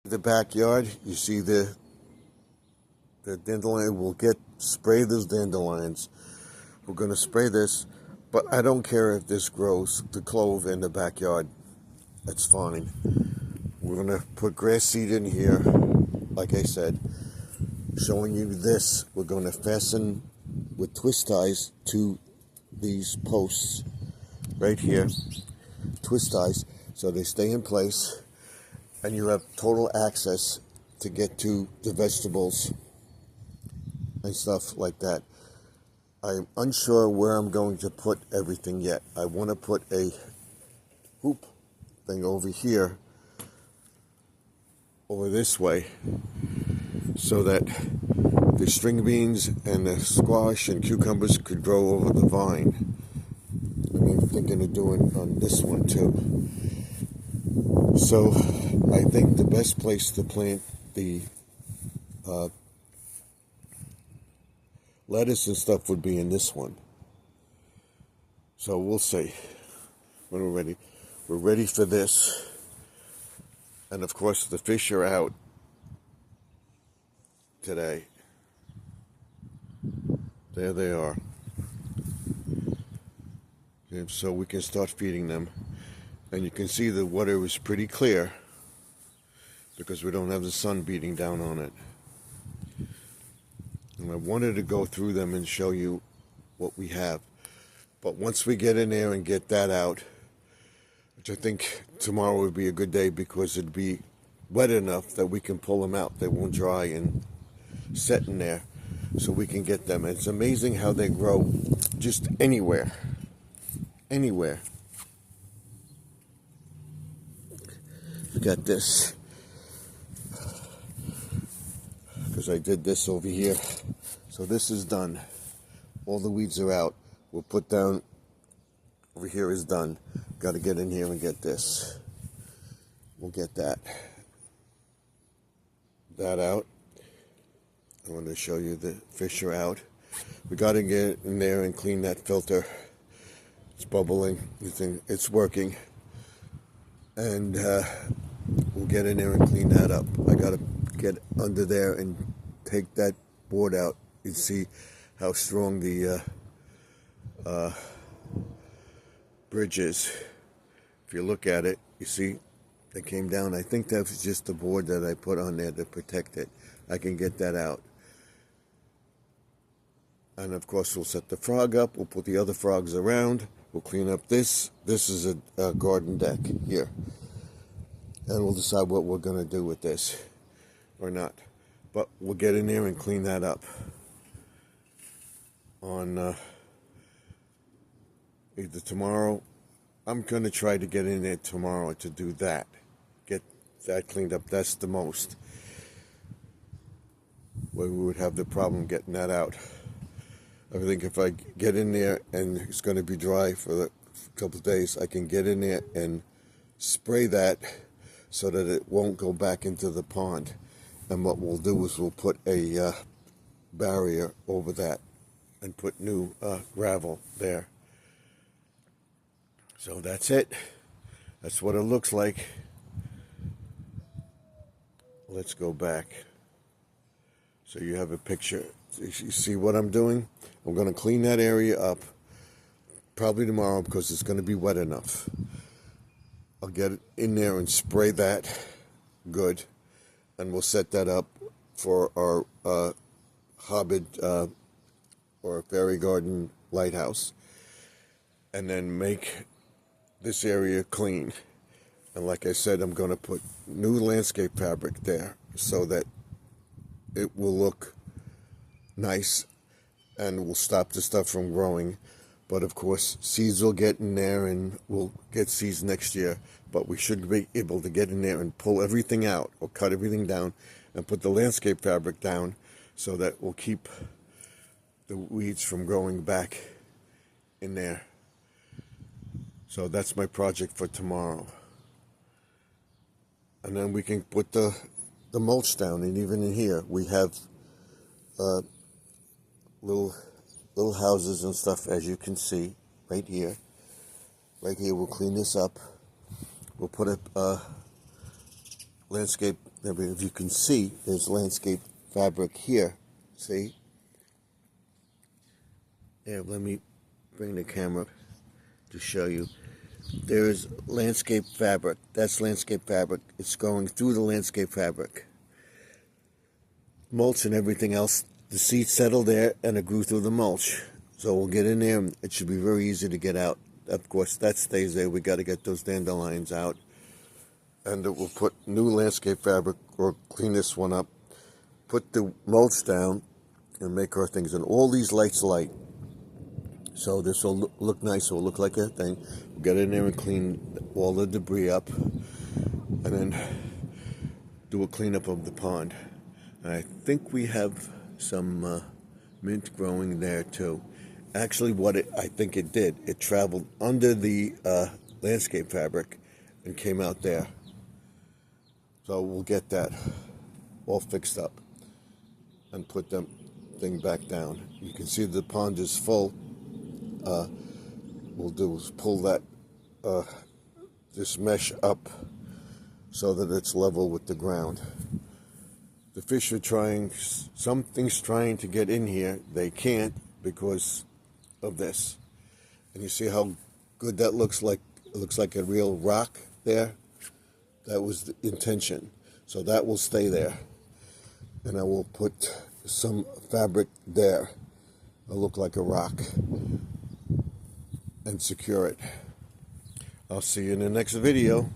The backyard, you see the dandelion. We'll spray those dandelions. We're going to spray this, but I don't care if this grows, the clove in the backyard. That's fine. We're going to put grass seed in here, like I said, showing you this. We're going to fasten with twist ties to these posts right here. Twist ties so they stay in place, and you have total access to get to the vegetables and stuff like that. I'm unsure where I'm going to put everything yet. I want to put a hoop thing over here, over this way, so that the string beans and the squash and cucumbers could grow over the vine. And I'm thinking of doing on this one too. So I think the best place to plant the lettuce and stuff would be in this one. So we'll see when we're ready. We're ready for this. And of course the fish are out today. There they are. And so we can start feeding them. And you can see the water is pretty clear because we don't have the sun beating down on it. And I wanted to go through them and show you what we have. But once we get in there and get that out, which I think tomorrow would be a good day because it'd be wet enough that we can pull them out. They won't dry and set in there, so we can get them. It's amazing how they grow just anywhere. Anywhere. We got this. Because I did this over here. So this is done. All the weeds are out. We'll put down, over here is done. Got to get in here and get this. We'll get that out. I want to show you the fish are out. We got to get in there and clean that filter. It's bubbling. It's working. And we'll get in there and clean that up. I got to get under there and take that board out. You see how strong the bridge is. If you look at it, you see it came down. I think that was just the board that I put on there to protect it. I can get that out. And of course we'll set the frog up. We'll put the other frogs around. We'll clean up this. This is a garden deck here. And we'll decide what we're going to do with this or not. But we'll get in there and clean that up on either tomorrow. I'm going to try to get in there tomorrow to do that. Get that cleaned up. That's the most where we would have the problem getting that out. I think if I get in there and it's going to be dry for a couple of days, I can get in there and spray that so that it won't go back into the pond. And what we'll do is we'll put a barrier over that and put new gravel there. So that's it. That's what it looks like. Let's go back. So you have a picture. You see what I'm doing? I'm going to clean that area up probably tomorrow because it's going to be wet enough. I'll get it in there and spray that good, and we'll set that up for our Hobbit or Fairy Garden lighthouse, and then make this area clean. And like I said, I'm going to put new landscape fabric there so that it will look nice and will stop the stuff from growing. But of course, seeds will get in there and we'll get seeds next year. But we should be able to get in there and pull everything out or cut everything down and put the landscape fabric down so that we'll keep the weeds from growing back in there. So that's my project for tomorrow. And then we can put the mulch down, and even in here we have little houses and stuff, as you can see right here. Right here, we'll clean this up. We'll put a landscape If you can see, there's landscape fabric here. See? Yeah, let me bring the camera to show you. There is landscape fabric. That's landscape fabric. It's going through the landscape fabric. Mulch and everything else, the seeds settled there and it grew through the mulch. So we'll get in there and it should be very easy to get out. Of course, that stays there. We got to get those dandelions out. And we'll put new landscape fabric or clean this one up. Put the mulch down and make our things. And all these lights light. So this will look nice. It will look like a thing. We'll get in there and clean all the debris up. And then do a cleanup of the pond. And I think we have some mint growing there too. Actually, I think it did, it traveled under the landscape fabric and came out there. So we'll get that all fixed up and put the thing back down. You can see the pond is full. We'll do is pull that this mesh up so that it's level with the ground. The fish are trying, something's trying to get in here. They can't because of this. And you see how good that looks like? It looks like a real rock there. That was the intention. So that will stay there. And I will put some fabric there. It'll look like a rock. And secure it. I'll see you in the next video.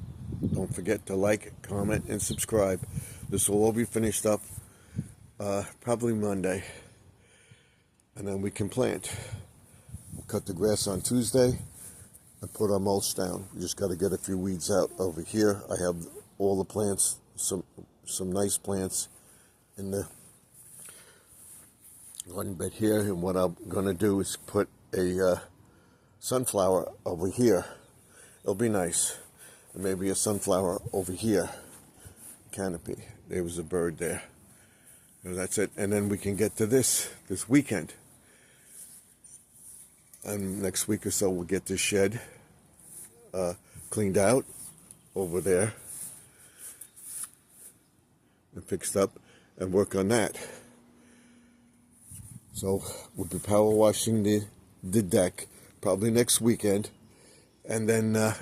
Don't forget to like, comment, and subscribe. This will all be finished up probably Monday. And then we can plant. We'll cut the grass on Tuesday and put our mulch down. We just got to get a few weeds out over here. I have all the plants, some nice plants in the garden bed here. And what I'm going to do is put a sunflower over here. It'll be nice. And maybe a sunflower over here. Canopy. There was a bird there. And that's it. And then we can get to this weekend. And next week or so we'll get this shed cleaned out over there and fixed up and work on that. So we'll be power washing the deck probably next weekend. And then the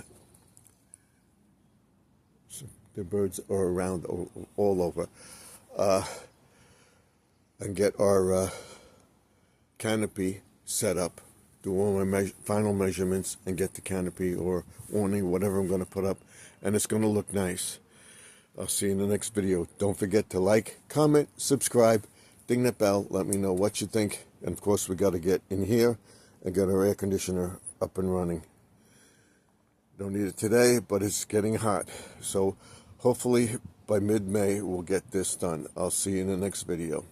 birds are around all over. And get our canopy set up. Do all my final measurements and get the canopy or awning, whatever I'm going to put up. And it's going to look nice. I'll see you in the next video. Don't forget to like, comment, subscribe, ding that bell. Let me know what you think. And of course, we got to get in here and get our air conditioner up and running. Don't need it today, but it's getting hot. So hopefully by mid-May, we'll get this done. I'll see you in the next video.